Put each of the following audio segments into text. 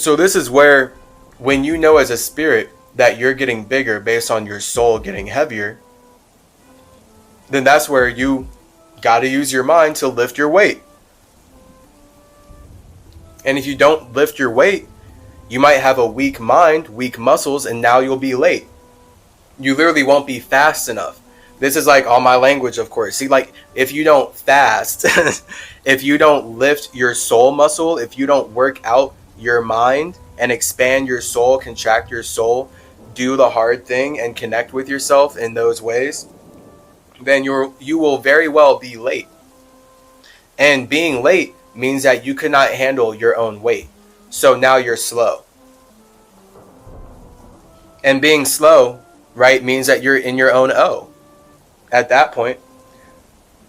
So this is where, when you know as a spirit that you're getting bigger based on your soul getting heavier, then that's where you got to use your mind to lift your weight. And if you don't lift your weight, you might have a weak mind, weak muscles, and now you'll be late. You literally won't be fast enough. This is like all my language, of course. See, like, if you don't fast, if you don't lift your soul muscle, if you don't work out your mind and expand your soul, contract your soul, do the hard thing and connect with yourself in those ways, then you will very well be late. And being late means that you could not handle your own weight. So now you're slow. And being slow, right, means that you're in your own O. At that point,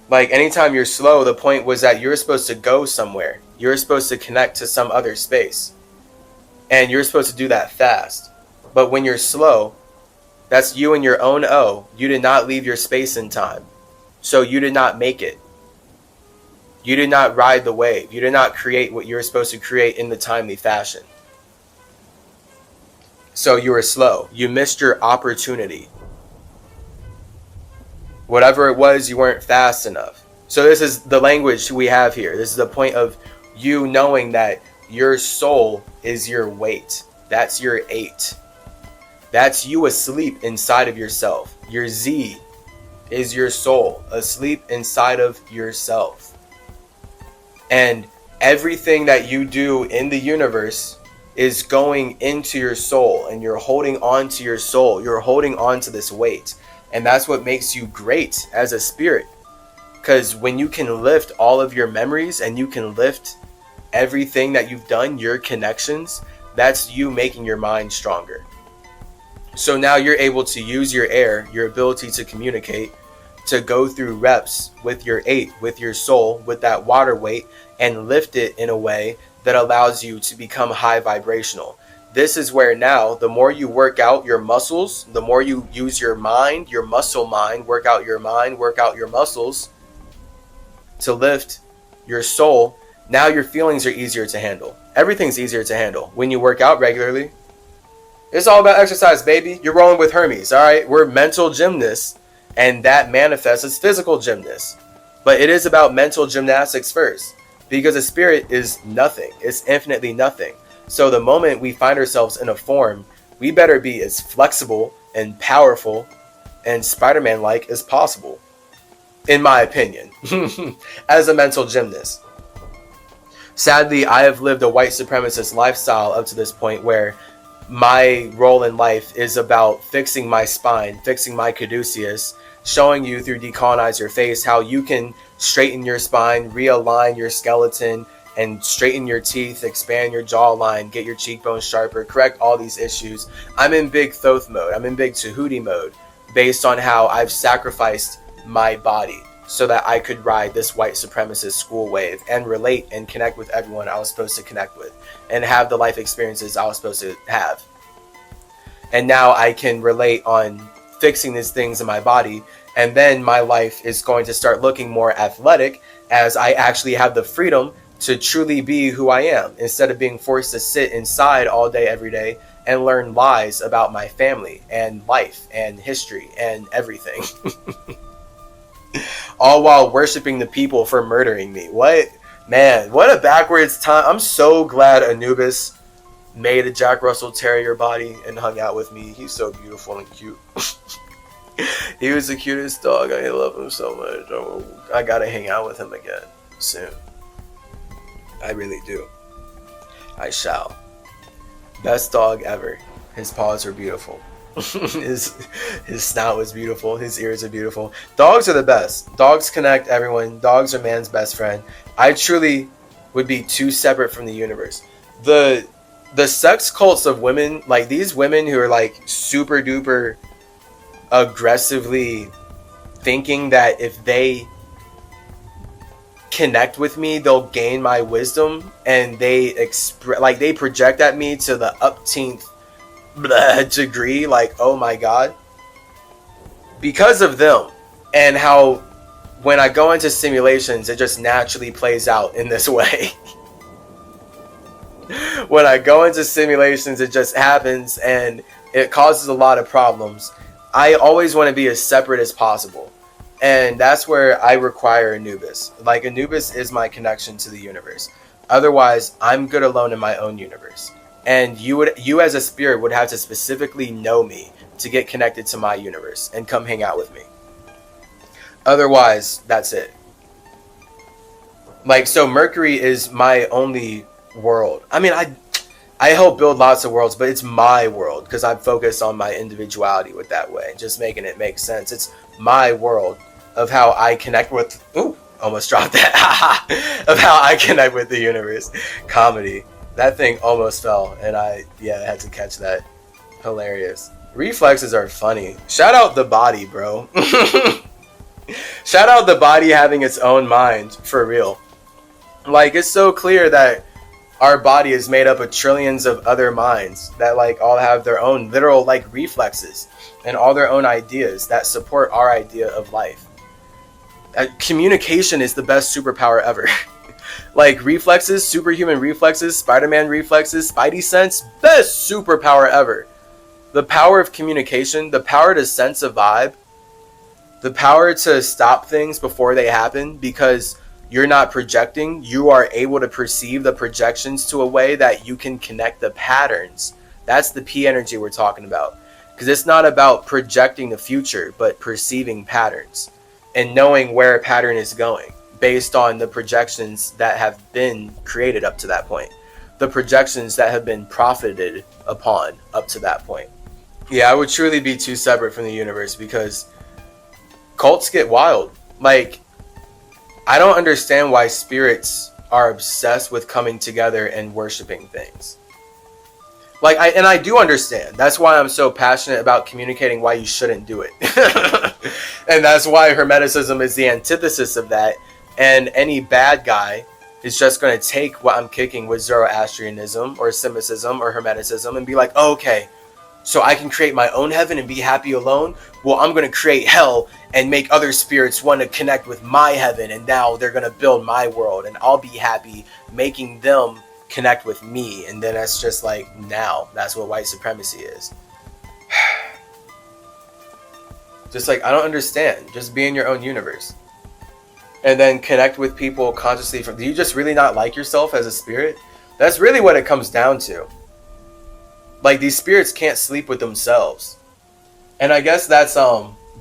like anytime you're slow, the point was that you're supposed to go somewhere. You're supposed to connect to some other space. And you're supposed to do that fast. But when you're slow, that's you in your own O. You did not leave your space in time. So you did not make it. You did not ride the wave. You did not create what you were supposed to create in the timely fashion. So you were slow. You missed your opportunity. Whatever it was, you weren't fast enough. So this is the language we have here. This is the point of you knowing that your soul is your weight. That's your 8. That's you asleep inside of yourself. Your Z is your soul asleep inside of yourself. And everything that you do in the universe is going into your soul, and you're holding on to your soul. You're holding on to this weight. And that's what makes you great as a spirit. Because when you can lift all of your memories and you can lift everything that you've done, your connections, that's you making your mind stronger. So now you're able to use your air, your ability to communicate, to go through reps with your 8, with your soul, with that water weight, and lift it in a way that allows you to become high vibrational. This is where now, the more you work out your muscles, the more you use your mind, your muscle mind, work out your mind, work out your muscles to lift your soul, now your feelings are easier to handle. Everything's easier to handle when you work out regularly. It's all about exercise, baby. You're rolling with Hermes, all right? We're mental gymnasts, and that manifests as physical gymnasts. But it is about mental gymnastics first, because a spirit is nothing. It's infinitely nothing. So the moment we find ourselves in a form, we better be as flexible and powerful and Spider-Man-like as possible, in my opinion, as a mental gymnast. Sadly, I have lived a white supremacist lifestyle up to this point where my role in life is about fixing my spine, fixing my caduceus, showing you through Decolonize Your Face how you can straighten your spine, realign your skeleton, and straighten your teeth, expand your jawline, get your cheekbones sharper, correct all these issues. I'm in big Thoth mode. I'm in big Tahuti mode based on how I've sacrificed my body so that I could ride this white supremacist school wave and relate and connect with everyone I was supposed to connect with and have the life experiences I was supposed to have. And now I can relate on fixing these things in my body, and then my life is going to start looking more athletic as I actually have the freedom to truly be who I am, instead of being forced to sit inside all day, every day, and learn lies about my family and life and history and everything. All while worshiping the people for murdering me. What? Man, what a backwards time. I'm so glad Anubis made a Jack Russell Terrier body and hung out with me. He's so beautiful and cute. He was the cutest dog. I love him so much. I gotta hang out with him again soon. I really do. I shall. Best dog ever. His paws are beautiful. his snout was beautiful. His ears are beautiful. Dogs are the best. Dogs connect everyone. Dogs are man's best friend. I truly would be too separate from the universe. The sex cults of women, like these women who are like super duper aggressively thinking that if they connect with me, they'll gain my wisdom, and they they project at me to the upteenth degree, like, oh my god. Because of them, and how when I go into simulations, it just naturally plays out in this way. When I go into simulations, it just happens and it causes a lot of problems. I always want to be as separate as possible. And that's where I require Anubis. Like, Anubis is my connection to the universe. Otherwise, I'm good alone in my own universe. And you as a spirit would have to specifically know me to get connected to my universe and come hang out with me. Otherwise, that's it. Like, so Mercury is my only world. I mean, I help build lots of worlds, but it's my world because I'm focused on my individuality with that way, just making it make sense. It's my world of how I connect with, ooh, almost dropped that, of how I connect with the universe. Comedy. That thing almost fell, and I had to catch that. Hilarious. Reflexes are funny. Shout out the body, bro. Shout out the body having its own mind, for real. Like, it's so clear that our body is made up of trillions of other minds that, like, all have their own literal, like, reflexes and all their own ideas that support our idea of life. Communication is the best superpower ever. Like, reflexes, superhuman reflexes, Spider-Man reflexes, Spidey sense, best superpower ever. The power of communication, the power to sense a vibe, the power to stop things before they happen because you're not projecting. You are able to perceive the projections to a way that you can connect the patterns. That's the P energy we're talking about. Because it's not about projecting the future, but perceiving patterns and knowing where a pattern is going based on the projections that have been created up to that point. The projections that have been profited upon up to that point. Yeah, I would truly be too separate from the universe because cults get wild. Like, I don't understand why spirits are obsessed with coming together and worshiping things. Like, I do understand. That's why I'm so passionate about communicating why you shouldn't do it. And that's why Hermeticism is the antithesis of that. And any bad guy is just going to take what I'm kicking with Zoroastrianism or Semitism or Hermeticism and be like, oh, okay, so I can create my own heaven and be happy alone? Well, I'm going to create hell and make other spirits want to connect with my heaven, and now they're going to build my world, and I'll be happy making them connect with me. And then that's just like, now that's what white supremacy is. Just like, I don't understand. Just be in your own universe and then connect with people consciously. Do you just really not like yourself as a spirit? That's really what it comes down to. Like, these spirits can't sleep with themselves. And I guess that's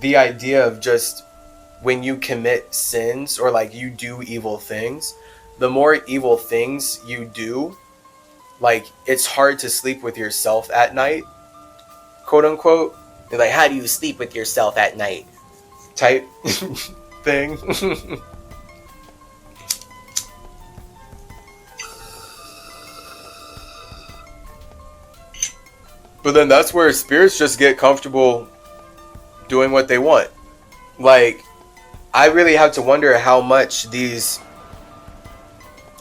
the idea of just when you commit sins or like you do evil things, the more evil things you do, like, it's hard to sleep with yourself at night, quote unquote. You're like, how do you sleep with yourself at night? Type thing. But then that's where spirits just get comfortable doing what they want. Like, I really have to wonder how much these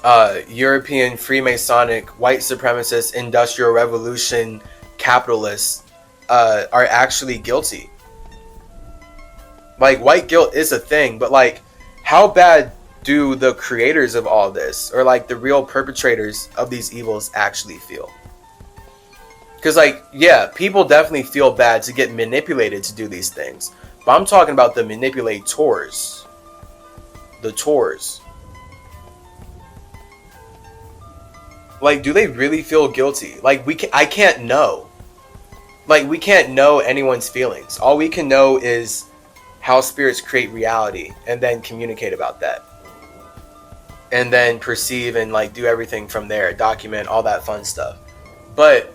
European Freemasonic, white supremacist, industrial revolution capitalists are actually guilty. Like, white guilt is a thing, but like, how bad do the creators of all this, or like the real perpetrators of these evils, actually feel? Because, like, yeah, people definitely feel bad to get manipulated to do these things. But I'm talking about the manipulators. The tours. Like, do they really feel guilty? Like, I can't know. Like, we can't know anyone's feelings. All we can know is how spirits create reality and then communicate about that. And then perceive and, like, do everything from there. Document all that fun stuff. But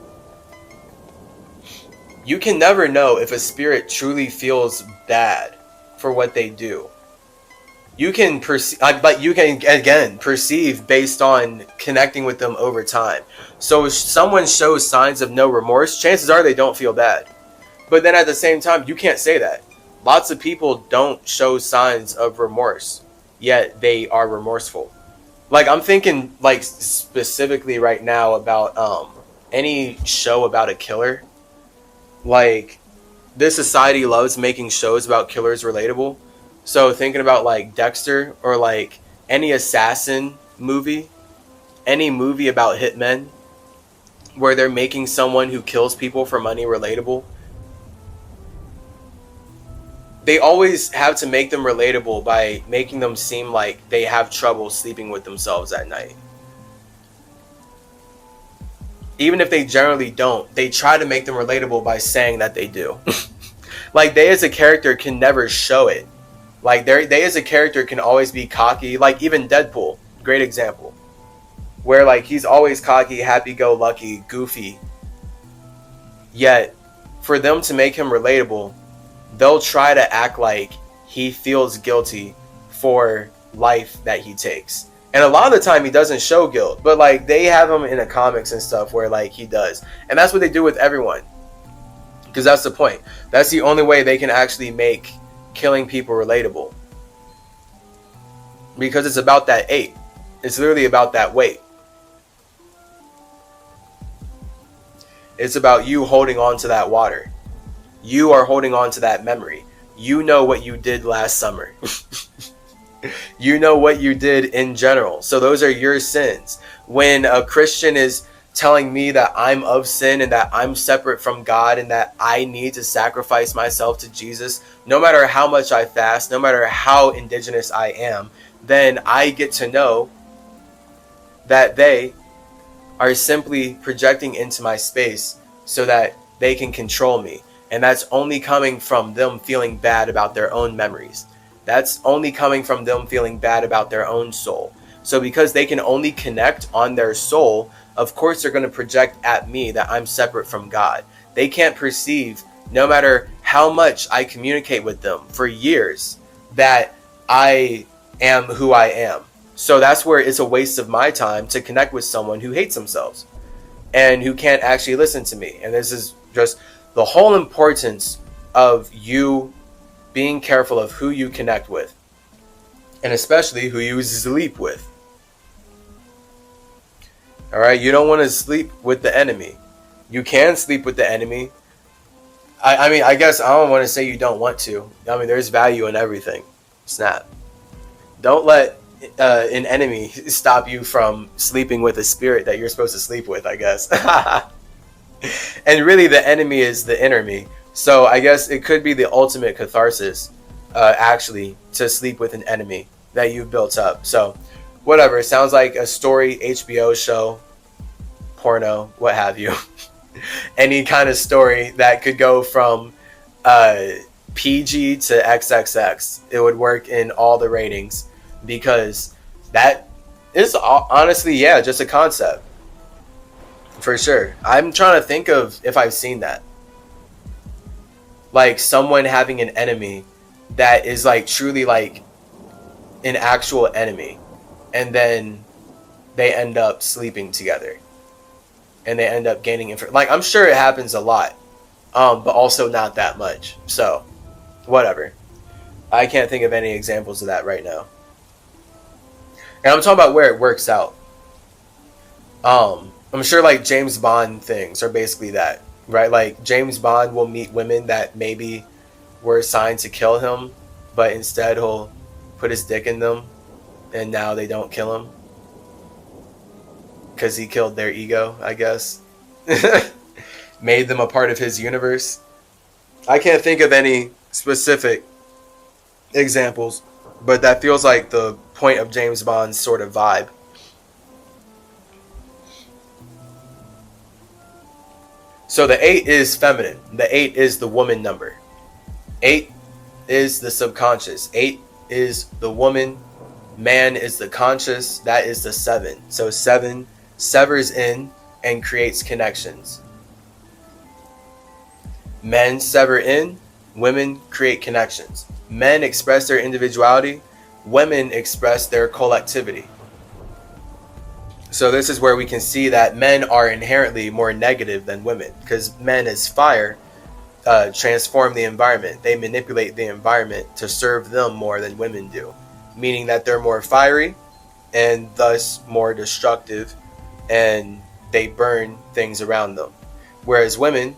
you can never know if a spirit truly feels bad for what they do. You can perceive, but you can again perceive based on connecting with them over time. So if someone shows signs of no remorse, chances are they don't feel bad. But then at the same time, you can't say that. Lots of people don't show signs of remorse, yet they are remorseful. Like, I'm thinking, like, specifically right now about any show about a killer. Like, this society loves making shows about killers relatable. So thinking about like Dexter or like any assassin movie, any movie about hitmen, where they're making someone who kills people for money relatable. They always have to make them relatable by making them seem like they have trouble sleeping with themselves at night. Even if they generally don't, they try to make them relatable by saying that they do. Like, they as a character can never show it. Like, they as a character can always be cocky. Like, even Deadpool, great example. Where, like, he's always cocky, happy-go-lucky, goofy. Yet, for them to make him relatable, they'll try to act like he feels guilty for life that he takes. And a lot of the time he doesn't show guilt, but like they have him in the comics and stuff where like he does. And that's what they do with everyone. Because that's the point. That's the only way they can actually make killing people relatable. Because it's about that 8. It's literally about that weight. It's about you holding on to that water. You are holding on to that memory. You know what you did last summer. You know what you did in general. So those are your sins. When a Christian is telling me that I'm of sin and that I'm separate from God and that I need to sacrifice myself to Jesus, no matter how much I fast, no matter how indigenous I am, then I get to know that they are simply projecting into my space so that they can control me. And that's only coming from them feeling bad about their own memories. That's only coming from them feeling bad about their own soul. So because they can only connect on their soul, of course they're going to project at me that I'm separate from God. They can't perceive, no matter how much I communicate with them for years, that I am who I am. So that's where it's a waste of my time to connect with someone who hates themselves and who can't actually listen to me. And this is just the whole importance of you being careful of who you connect with, and especially who you sleep with. All right, you don't want to sleep with the enemy. You can sleep with the enemy. I mean, I guess I don't want to say you don't want to. I mean, there's value in everything. Snap. Don't let an enemy stop you from sleeping with a spirit that you're supposed to sleep with, I guess. And really, the enemy is the inner me. So I guess it could be the ultimate catharsis, actually, to sleep with an enemy that you've built up. So whatever. It sounds like a story, HBO show, porno, what have you. Any kind of story that could go from PG to XXX. It would work in all the ratings because that is honestly, yeah, just a concept. For sure. I'm trying to think of if I've seen that. Like someone having an enemy that is like truly like an actual enemy. And then they end up sleeping together. And they end up gaining information. Like, I'm sure it happens a lot. But also not that much. So, whatever. I can't think of any examples of that right now. And I'm talking about where it works out. I'm sure like James Bond things are basically that. Right? Like, James Bond will meet women that maybe were assigned to kill him. But instead he'll put his dick in them. And now they don't kill him. Because he killed their ego, I guess. Made them a part of his universe. I can't think of any specific examples. But that feels like the point of James Bond's sort of vibe. So the 8 is feminine. The 8 is the woman number. 8 is the subconscious. 8 is the woman. Man is the conscious. That is the 7. So 7 severs in and creates connections. Men sever in. Women create connections. Men express their individuality. Women express their collectivity. So this is where we can see that men are inherently more negative than women. Because men as fire transform the environment. They manipulate the environment to serve them more than women do. Meaning that they're more fiery and thus more destructive, and they burn things around them. Whereas women,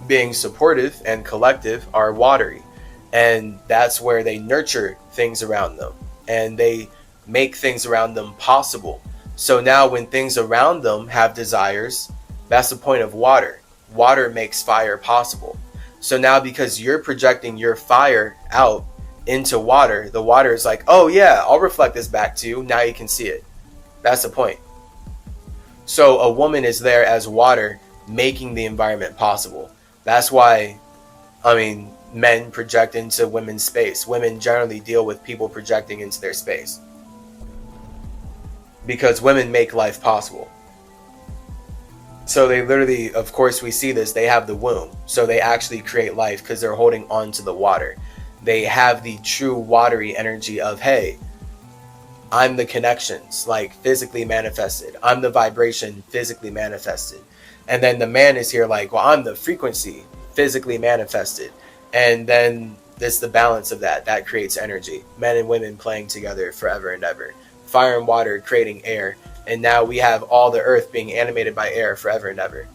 being supportive and collective, are watery, and that's where they nurture things around them and they make things around them possible. So now when things around them have desires, That's the point of water. Water makes fire possible. So now because you're projecting your fire out into water, the water is like, oh yeah, I'll reflect this back to you. Now you can see it. That's the point. So a woman is there as water, making the environment possible. That's why, men project into women's space. Women generally deal with people projecting into their space, because women make life possible. So they literally, of course we see this, they have the womb. So they actually create life because they're holding on to the water. They have the true watery energy of, hey, I'm the connections, like physically manifested. I'm the vibration physically manifested. And then the man is here like, well, I'm the frequency physically manifested. And then it's the balance of that. That creates energy. Men and women playing together forever and ever. Fire and water creating air. And now we have all the earth being animated by air forever and ever.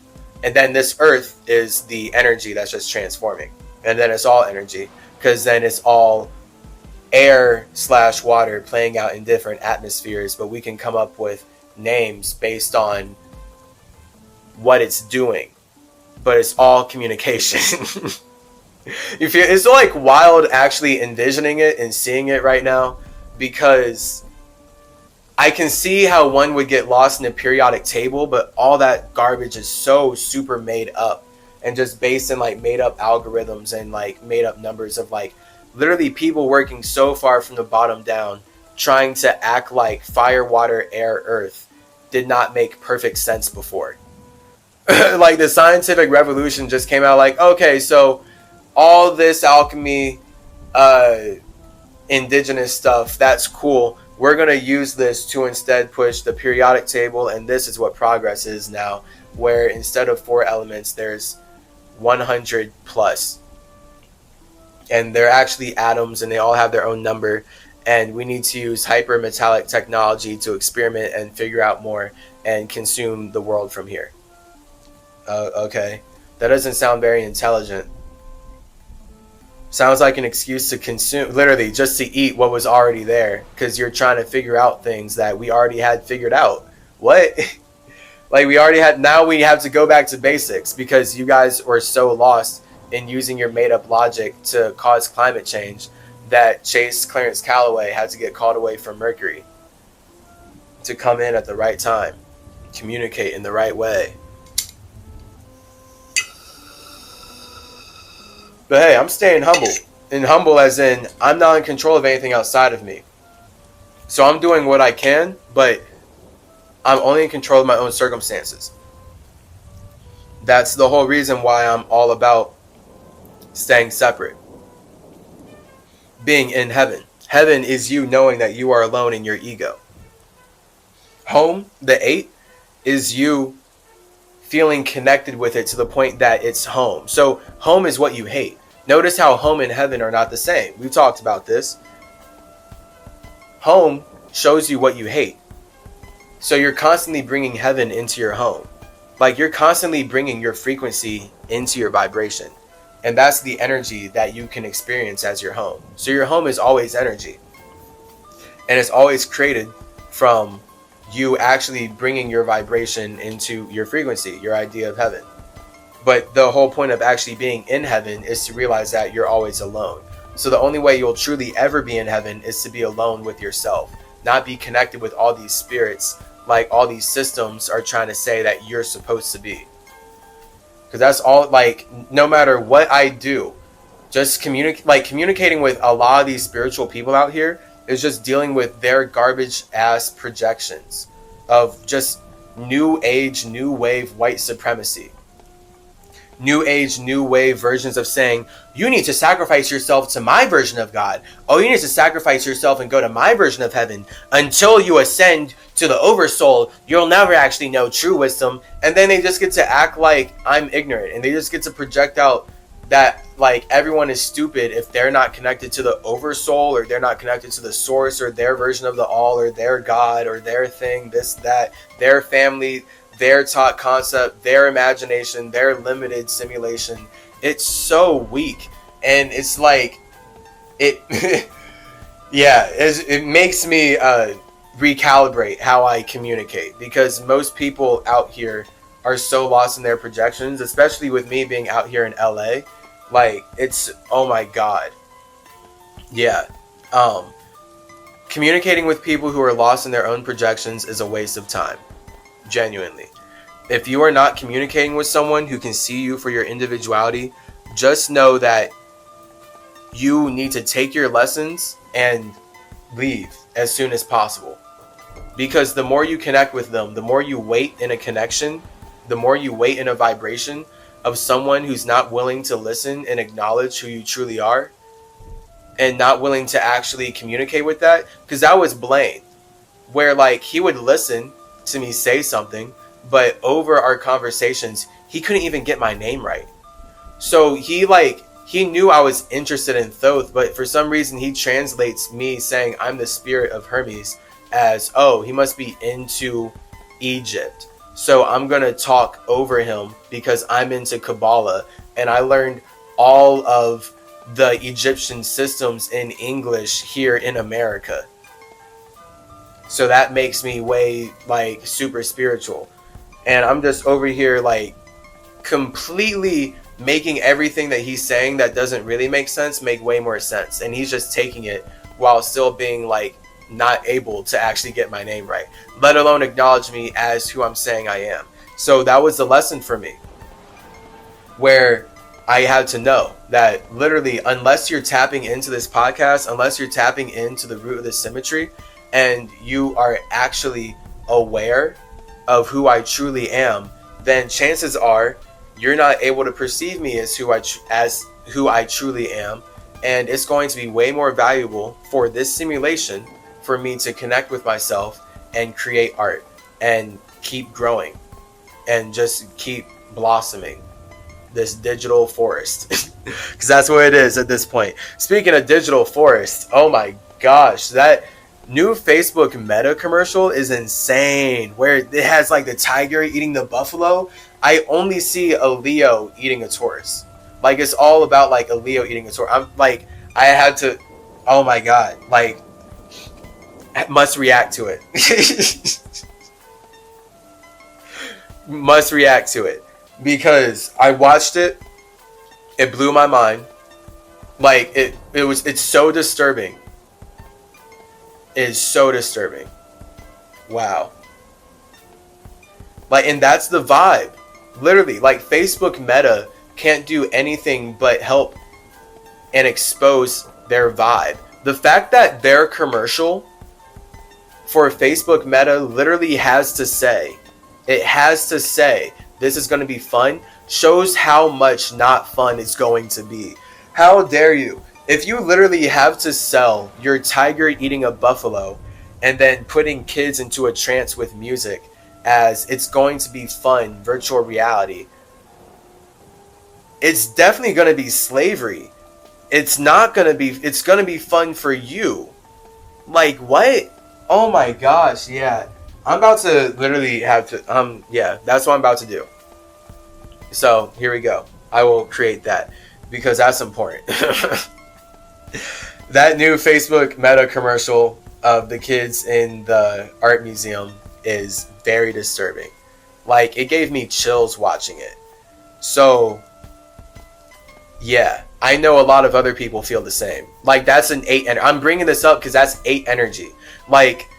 And then this earth is the energy that's just transforming. And then it's all energy, because then it's all air/water playing out in different atmospheres. But we can come up with names based on what it's doing. But it's all communication. You feel it's like wild actually envisioning it and seeing it right now, because I can see how one would get lost in a periodic table, but all that garbage is so super made up and just based in like made up algorithms and like made up numbers of like literally people working so far from the bottom down, trying to act like fire, water, air, earth did not make perfect sense before. Like the scientific revolution just came out like, okay, so all this alchemy, indigenous stuff, that's cool. We're going to use this to instead push the periodic table, and this is what progress is now, where instead of 4 elements, there's 100 plus. And they're actually atoms, and they all have their own number, and we need to use hypermetallic technology to experiment and figure out more and consume the world from here. Okay. That doesn't sound very intelligent. Sounds like an excuse to consume, literally just to eat what was already there, because you're trying to figure out things that we already had figured out. What? Like we already had, now we have to go back to basics because you guys were so lost in using your made up logic to cause climate change that Chase Clarence Calloway had to get called away from Mercury to come in at the right time, communicate in the right way. But hey, I'm staying humble. And humble as in, I'm not in control of anything outside of me. So I'm doing what I can, but I'm only in control of my own circumstances. That's the whole reason why I'm all about staying separate. Being in heaven. Heaven is you knowing that you are alone in your ego. Home, the 8, is you feeling connected with it to the point that it's home. So home is what you hate. Notice how home and heaven are not the same. We've talked about this. Home shows you what you hate. So you're constantly bringing heaven into your home. Like you're constantly bringing your frequency into your vibration. And that's the energy that you can experience as your home. So your home is always energy. And it's always created from you actually bringing your vibration into your frequency, your idea of heaven. But the whole point of actually being in heaven is to realize that you're always alone. So the only way you'll truly ever be in heaven is to be alone with yourself, not be connected with all these spirits like all these systems are trying to say that you're supposed to be. Because that's all, like, no matter what I do, just communicating with a lot of these spiritual people out here is just dealing with their garbage ass projections of just new age, new wave white supremacy. New age, new wave versions of saying, you need to sacrifice yourself to my version of God. Oh, you need to sacrifice yourself and go to my version of heaven. Until you ascend to the oversoul, you'll never actually know true wisdom. And then they just get to act like I'm ignorant. And they just get to project out that like everyone is stupid if they're not connected to the oversoul, or they're not connected to the source, or their version of the all, or their God, or their thing, this, that, their family, their taught concept, their imagination, their limited simulation. It's so weak. And it's like, it, yeah, it makes me recalibrate how I communicate, because most people out here are so lost in their projections, especially with me being out here in LA. Like, it's, oh my God. Yeah. Communicating with people who are lost in their own projections is a waste of time. Genuinely. If you are not communicating with someone who can see you for your individuality, just know that you need to take your lessons and leave as soon as possible. Because the more you connect with them, the more you wait in a connection, the more you wait in a vibration of someone who's not willing to listen and acknowledge who you truly are, and not willing to actually communicate with that. Because that was Blaine, where like he would listen to me say something, but over our conversations, he couldn't even get my name right. So he knew I was interested in Thoth, but for some reason he translates me saying I'm the spirit of Hermes as, oh, he must be into Egypt. So I'm going to talk over him because I'm into Kabbalah, and I learned all of the Egyptian systems in English here in America. So that makes me way like super spiritual. And I'm just over here like completely making everything that he's saying that doesn't really make sense make way more sense. And he's just taking it while still being like not able to actually get my name right, let alone acknowledge me as who I'm saying I am. So that was the lesson for me, where I had to know that literally, unless you're tapping into this podcast, unless you're tapping into the root of the symmetry, and you are actually aware of who I truly am, then chances are you're not able to perceive me as who I truly am, and it's going to be way more valuable for this simulation for me to connect with myself and create art and keep growing and just keep blossoming this digital forest, because that's what it is at this point. Speaking of digital forest, oh my gosh, that new Facebook Meta commercial is insane, where it has like the tiger eating the buffalo. I only see a Leo eating a Taurus. Like, it's all about like a Leo eating a Taurus. I'm like, I had to, oh my God, like, must react to it. Must react to it. Because I watched it, it blew my mind. Like, it's so disturbing. It is so disturbing. Wow. Like, and that's the vibe. Literally, like, Facebook Meta can't do anything but help and expose their vibe. The fact that their commercial for Facebook Meta literally has to say, this is going to be fun, shows how much not fun it's going to be. How dare you? If you literally have to sell your tiger eating a buffalo and then putting kids into a trance with music as it's going to be fun, virtual reality, it's definitely going to be slavery. It's not going to be, it's going to be fun for you. Like, what? Oh my gosh, yeah. I'm about to literally have to, yeah, that's what I'm about to do. So, here we go. I will create that because that's important. That new Facebook Meta commercial of the kids in the art museum is very disturbing. Like, it gave me chills watching it. So, yeah, I know a lot of other people feel the same. Like, that's an 8, and I'm bringing this up because that's 8 energy. Like,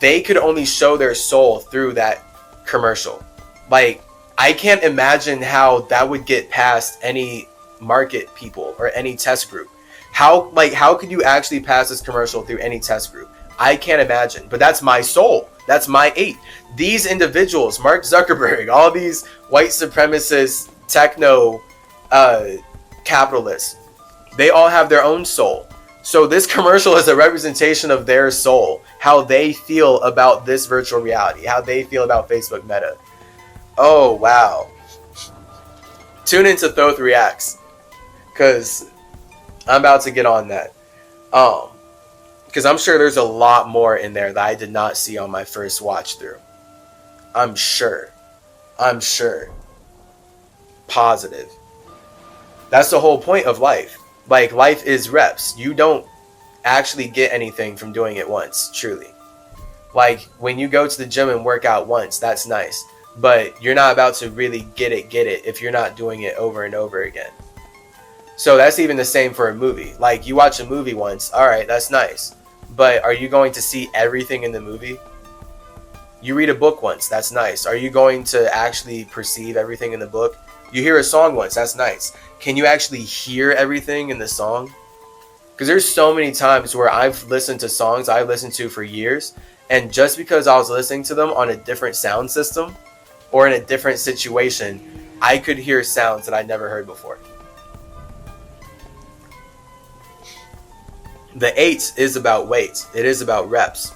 they could only show their soul through that commercial. Like, I can't imagine how that would get past any market people or any test group. How could you actually pass this commercial through any test group? I can't imagine, but that's my soul. That's my 8. These individuals, Mark Zuckerberg, all these white supremacist techno capitalists, they all have their own soul. So this commercial is a representation of their soul, how they feel about this virtual reality, how they feel about Facebook Meta. Oh, wow. Tune into Thoth Reacts, because I'm about to get on that. Because I'm sure there's a lot more in there that I did not see on my first watch through. I'm sure. Positive. That's the whole point of life. Like, life is reps. You don't actually get anything from doing it once, truly. Like, when you go to the gym and work out once, that's nice. but you're not about to really get it if you're not doing it over and over again. So that's even the same for a movie. Like, you watch a movie once, all right, that's nice, but are you going to see everything in the movie? You read a book once, that's nice. Are you going to actually perceive everything in the book? You hear a song once, that's nice. Can you actually hear everything in the song? Because there's so many times where I've listened to songs I've listened to for years, and just because I was listening to them on a different sound system or in a different situation, I could hear sounds that I'd never heard before. The 8 is about weight. It is about reps.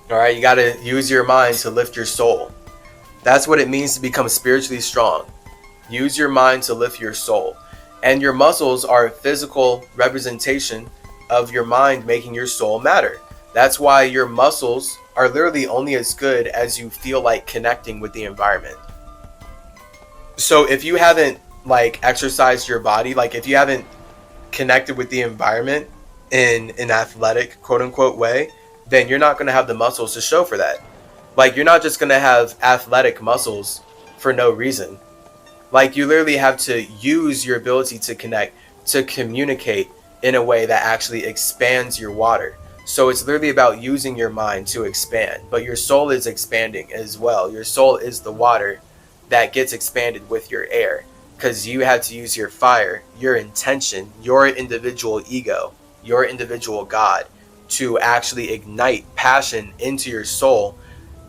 All right, you got to use your mind to lift your soul. That's what it means to become spiritually strong. Use your mind to lift your soul. And your muscles are a physical representation of your mind making your soul matter. That's why your muscles are literally only as good as you feel like connecting with the environment. So if you haven't exercised your body, if you haven't connected with the environment in an athletic quote unquote way, then you're not going to have the muscles to show for that. You're not just going to have athletic muscles for no reason. You literally have to use your ability to connect, to communicate in a way that actually expands your water. So it's literally about using your mind to expand, but your soul is expanding as well. Your soul is the water that gets expanded with your air, because you have to use your fire, your intention, your individual ego, your individual God to actually ignite passion into your soul,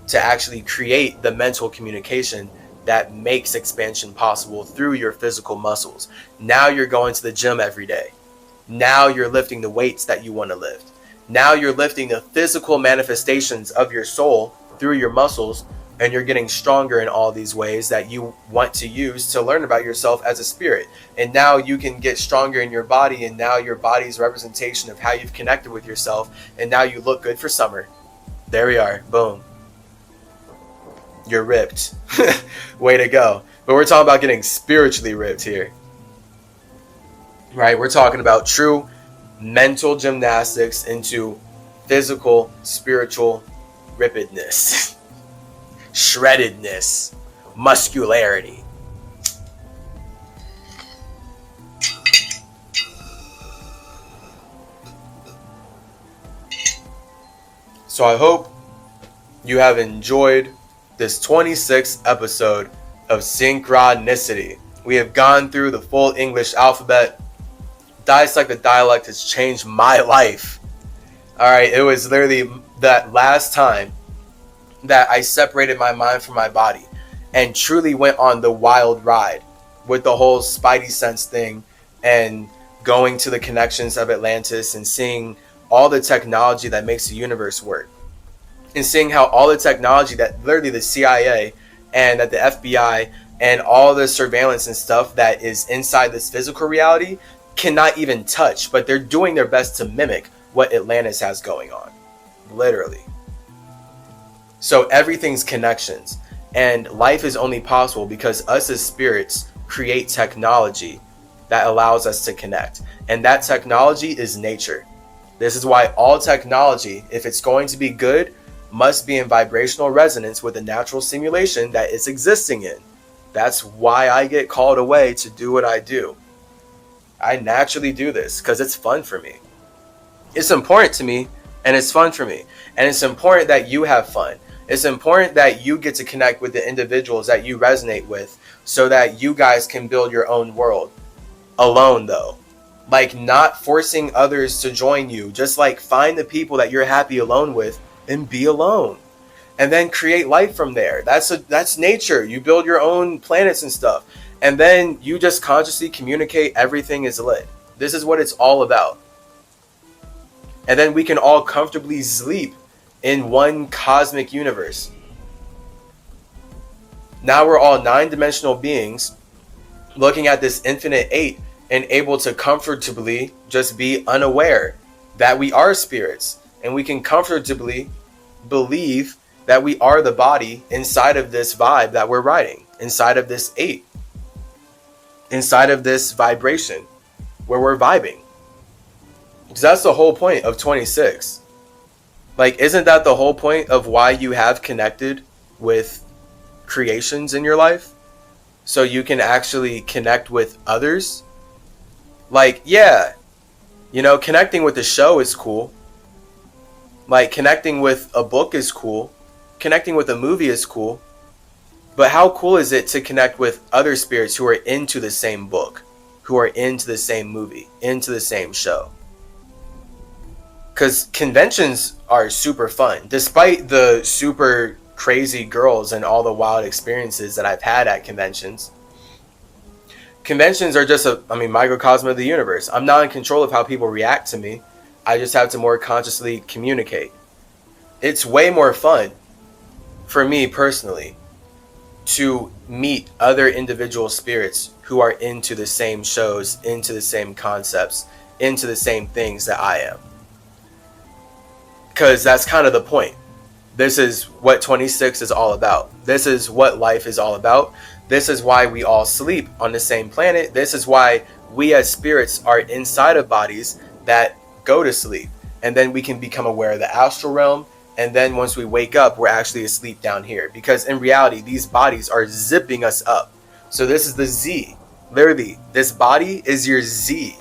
to actually create the mental communication that makes expansion possible through your physical muscles. Now you're going to the gym every day. Now you're lifting the weights that you want to lift. Now you're lifting the physical manifestations of your soul through your muscles, and you're getting stronger in all these ways that you want to use to learn about yourself as a spirit. And now you can get stronger in your body, and now your body's representation of how you've connected with yourself, and now you look good for summer. There we are. Boom. You're ripped. Way to go. But we're talking about getting spiritually ripped here. Right? We're talking about true mental gymnastics into physical, spiritual rippedness. Shreddedness. Muscularity. So I hope you have enjoyed this 26th episode of Synchronicity. We have gone through the full English alphabet. Dissect the dialect has changed my life. Alright, it was literally that last time that I separated my mind from my body and truly went on the wild ride with the whole Spidey sense thing and going to the connections of Atlantis and seeing all the technology that makes the universe work. And seeing how all the technology that literally the CIA and that the FBI and all the surveillance and stuff that is inside this physical reality cannot even touch, but they're doing their best to mimic what Atlantis has going on. Literally. So everything's connections. And life is only possible because us as spirits create technology that allows us to connect. And that technology is nature. This is why all technology, if it's going to be good, must be in vibrational resonance with the natural simulation that it's existing in. That's why I get called away to do what I do. I naturally do this because it's fun for me. It's important to me and it's fun for me. And it's important that you have fun. It's important that you get to connect with the individuals that you resonate with so that you guys can build your own world. Alone though. Not forcing others to join you. Just find the people that you're happy alone with and be alone, and then create life from there. That's nature. You build your own planets and stuff, and then you just consciously communicate everything is lit. This is what it's all about. And then we can all comfortably sleep in one cosmic universe. Now we're all 9-dimensional beings looking at this infinite 8 and able to comfortably just be unaware that we are spirits. And we can comfortably believe that we are the body inside of this vibe that we're riding, inside of this 8, inside of this vibration where we're vibing. Because that's the whole point of 26. Like, isn't that the whole point of why you have connected with creations in your life? So you can actually connect with others? Like, yeah, connecting with the show is cool. Like, connecting with a book is cool. Connecting with a movie is cool. But how cool is it to connect with other spirits who are into the same book, who are into the same movie, into the same show? Because conventions are super fun. Despite the super crazy girls and all the wild experiences that I've had at conventions, conventions are just a microcosm of the universe. I'm not in control of how people react to me. I just have to more consciously communicate. It's way more fun for me personally to meet other individual spirits who are into the same shows, into the same concepts, into the same things that I am. Because that's kind of the point. This is what 26 is all about. This is what life is all about. This is why we all sleep on the same planet. This is why we as spirits are inside of bodies that go to sleep. And then we can become aware of the astral realm. And then once we wake up, we're actually asleep down here. Because in reality, these bodies are zipping us up. So this is the Z. Literally, this body is your Z.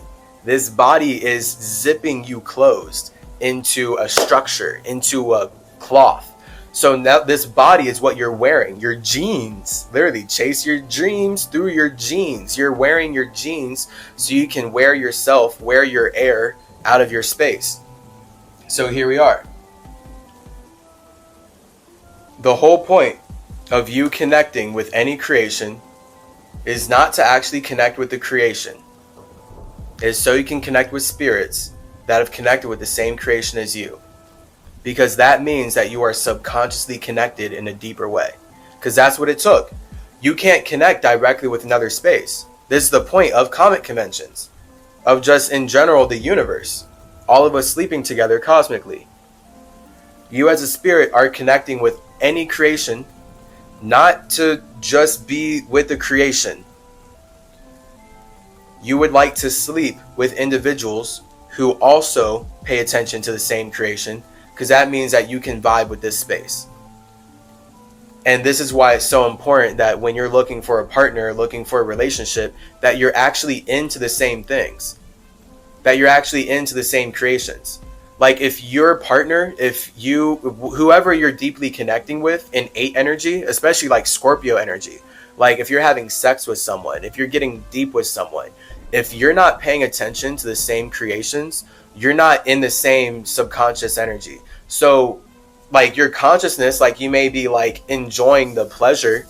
This body is zipping you closed into a structure, into a cloth. So now this body is what you're wearing. Your jeans. Literally, chase your dreams through your jeans. You're wearing your jeans so you can wear yourself, wear your air out of your space. So here we are. The whole point of you connecting with any creation is not to actually connect with the creation. It is so you can connect with spirits that have connected with the same creation as you. Because that means that you are subconsciously connected in a deeper way. Because that's what it took. You can't connect directly with another space. This is the point of comic conventions. Of just in general the universe. All of us sleeping together cosmically. You as a spirit are connecting with any creation, not to just be with the creation. You would like to sleep with individuals who also pay attention to the same creation, because that means that you can vibe with this space. And this is why it's so important that when you're looking for a partner, looking for a relationship, that you're actually into the same things, that you're actually into the same creations. Like if your partner, whoever you're deeply connecting with in 8 energy, especially like Scorpio energy, like if you're having sex with someone, if you're getting deep with someone, if you're not paying attention to the same creations, you're not in the same subconscious energy. So like your consciousness, like you may be like enjoying the pleasure,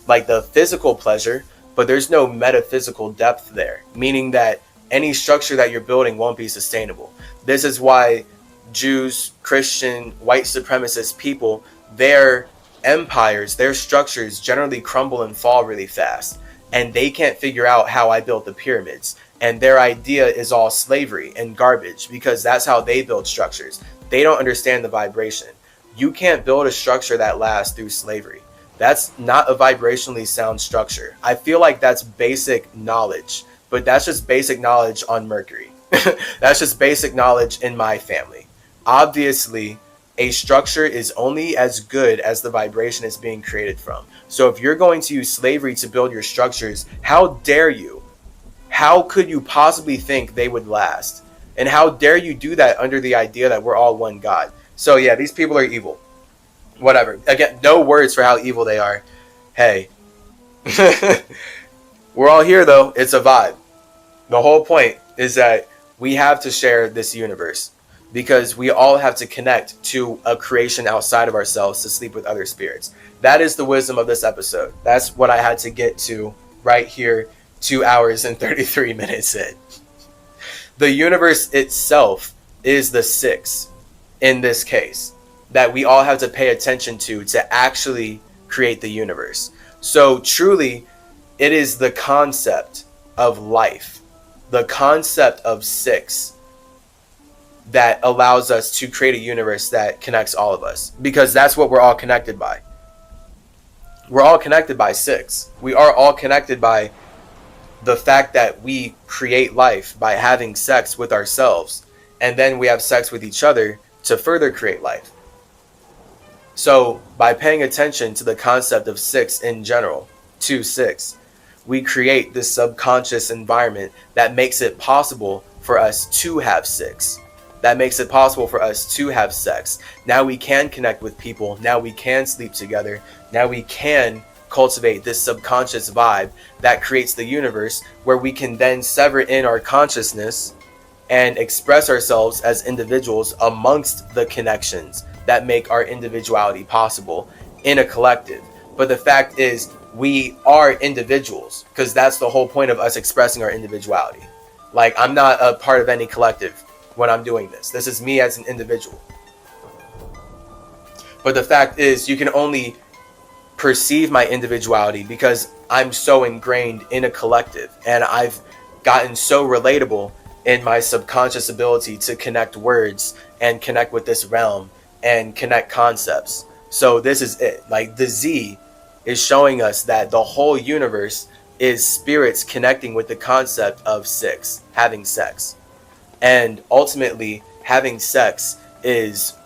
like the physical pleasure, but there's no metaphysical depth there, meaning that any structure that you're building won't be sustainable. This is why Jews, Christian, white supremacist people, their empires, their structures generally crumble and fall really fast. And they can't figure out how I built the pyramids. And their idea is all slavery and garbage because that's how they build structures. They don't understand the vibration. You can't build a structure that lasts through slavery. That's not a vibrationally sound structure. I feel like that's basic knowledge, but that's just basic knowledge on Mercury. That's just basic knowledge in my family. Obviously, a structure is only as good as the vibration it's being created from. So if you're going to use slavery to build your structures, how dare you? How could you possibly think they would last? And how dare you do that under the idea that we're all one God? So yeah, these people are evil. Whatever. Again, no words for how evil they are. Hey. We're all here though. It's a vibe. The whole point is that we have to share this universe because we all have to connect to a creation outside of ourselves to sleep with other spirits. That is the wisdom of this episode. That's what I had to get to right here, 2 hours and 33 minutes in. The universe itself is the 6 in this case that we all have to pay attention to actually create the universe. So truly, it is the concept of life, the concept of 6 that allows us to create a universe that connects all of us, because that's what we're all connected by. We're all connected by 6. We are all connected by the fact that we create life by having sex with ourselves, and then we have sex with each other to further create life. So by paying attention to the concept of 6 in general, 2-6, we create this subconscious environment that makes it possible for us to have 6. That makes it possible for us to have sex. Now we can connect with people. Now we can sleep together. Now we can cultivate this subconscious vibe that creates the universe where we can then sever in our consciousness and express ourselves as individuals amongst the connections that make our individuality possible in a collective. But the fact is, we are individuals, because that's the whole point of us expressing our individuality. Like, I'm not a part of any collective when I'm doing this. This is me as an individual. But the fact is, you can only perceive my individuality because I'm so ingrained in a collective, and I've gotten so relatable in my subconscious ability to connect words and connect with this realm and connect concepts. So this is it. Like, the Z is showing us that the whole universe is spirits connecting with the concept of 6, having sex. And ultimately, having sex is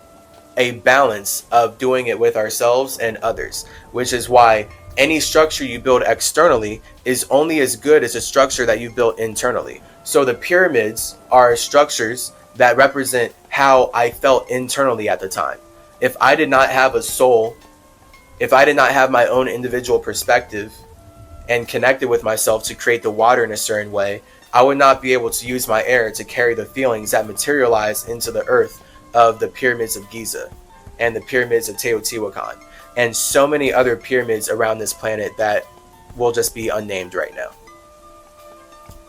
a balance of doing it with ourselves and others, which is why any structure you build externally is only as good as a structure that you built internally. So the pyramids are structures that represent how I felt internally at the time. If I did not have a soul, if I did not have my own individual perspective and connected with myself to create the water in a certain way, I would not be able to use my air to carry the feelings that materialize into the earth of the pyramids of Giza and the pyramids of Teotihuacan and so many other pyramids around this planet that will just be unnamed right now.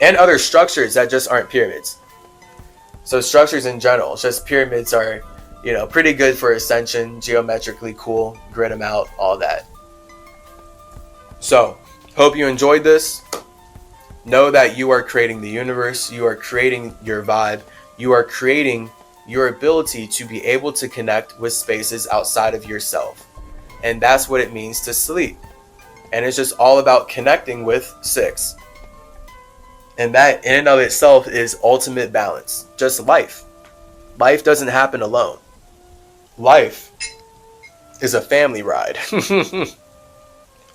And other structures that just aren't pyramids. So structures in general, just pyramids are, pretty good for ascension, geometrically cool, grid them out, all that. So, hope you enjoyed this. Know that you are creating the universe, you are creating your vibe, you are creating your ability to be able to connect with spaces outside of yourself. And that's what it means to sleep. And it's just all about connecting with 6. And that in and of itself is ultimate balance. Just life. Life doesn't happen alone. Life is a family ride.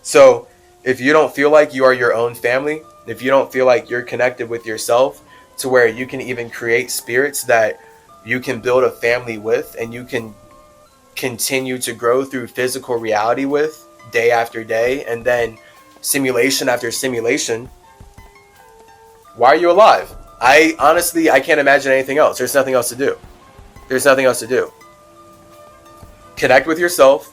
So if you don't feel like you are your own family, if you don't feel like you're connected with yourself to where you can even create spirits that you can build a family with and you can continue to grow through physical reality with day after day and then simulation after simulation, why are you alive? I can't imagine anything else. There's nothing else to do. There's nothing else to do. Connect with yourself,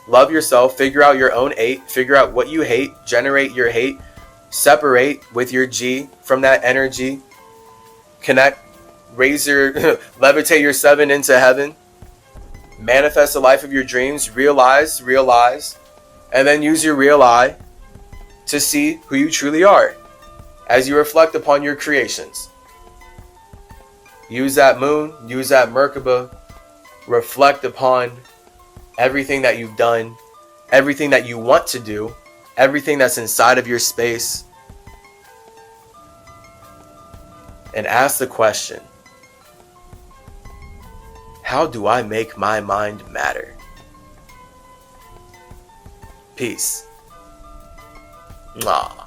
love yourself, figure out your own 8, figure out what you hate, generate your hate, separate with your G from that energy, connect, levitate your 7 into heaven, manifest the life of your dreams, realize, and then use your real eye to see who you truly are as you reflect upon your creations. Use that moon, use that Merkaba, reflect upon everything that you've done, everything that you want to do, everything that's inside of your space, and ask the question, how do I make my mind matter? Peace. Mwah.